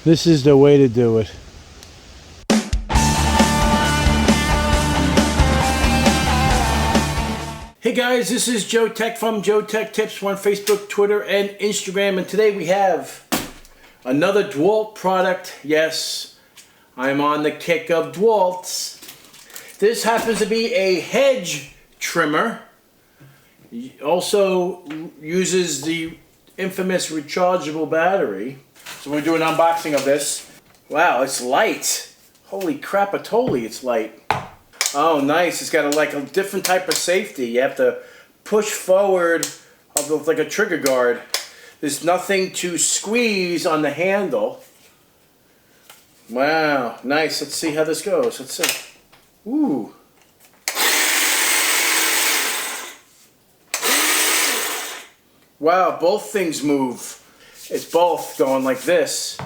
This is the way to do it. Hey guys, this is Joe Tech from JoeteckTips on Facebook, Twitter, and Instagram, and today we have another DEWALT product. Yes, I'm on the kick of DEWALTs. This happens to be a hedge trimmer. It also uses the infamous rechargeable battery. So we're doing an unboxing of this. Wow, it's light. Holy crap-a-totally, it's light. Oh, nice. It's got like a different type of safety. You have to push forward like a trigger guard. There's nothing to squeeze on the handle. Wow, nice. Let's see how this goes. Let's see. Ooh. Wow, both things move. It's both going like this.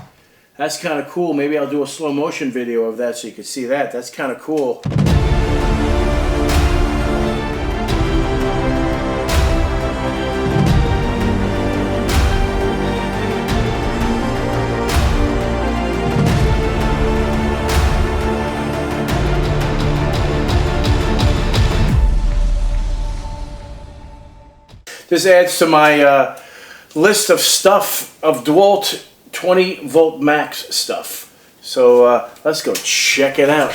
That's kind of cool. Maybe I'll do a slow motion video of that so you can see that. That's kind of cool. This adds to my list of stuff, of DEWALT 20 volt max stuff. So let's go check it out.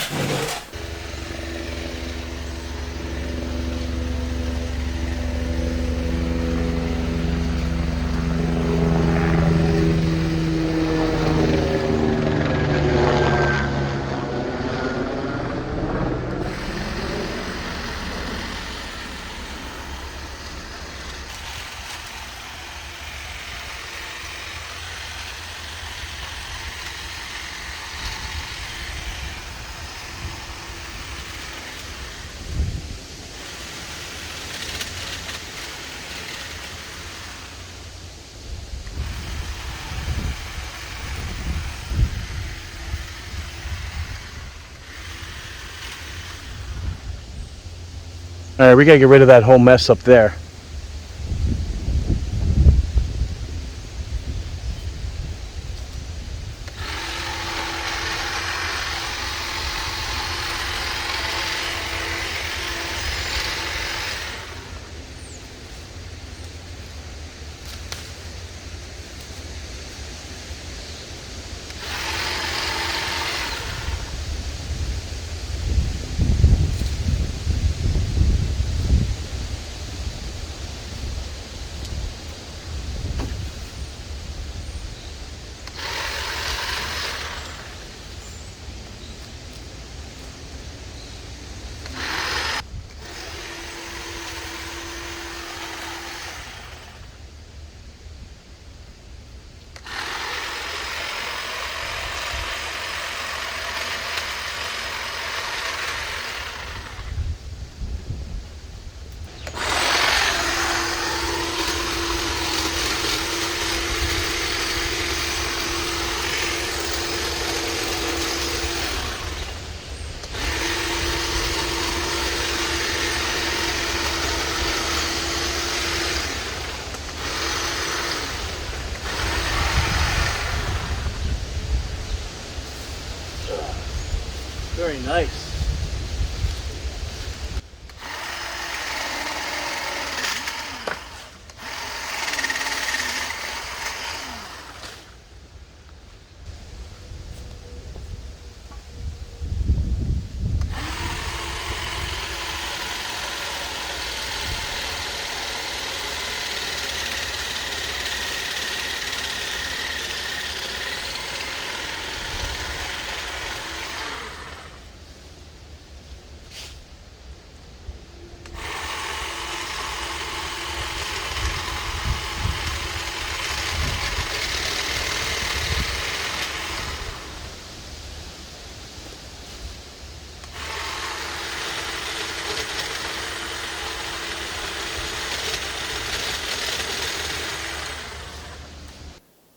All right, we gotta get rid of that whole mess up there. Very nice.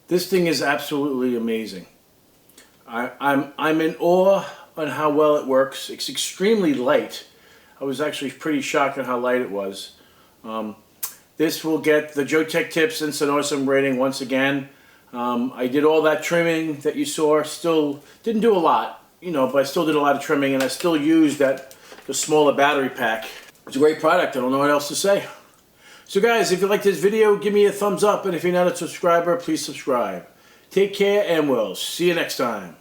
This thing is absolutely amazing. I'm in awe on how well it works. It's extremely light. I was actually pretty shocked at how light it was. This will get the JoeteckTips Instant Awesome rating once again. I did all that trimming that you saw. Still didn't do a lot, you know, but I still did a lot of trimming, and I still used the smaller battery pack. It's a great product. I don't know what else to say. So guys, if you like this video, give me a thumbs up, and if you're not a subscriber, please subscribe. Take care, and we'll see you next time.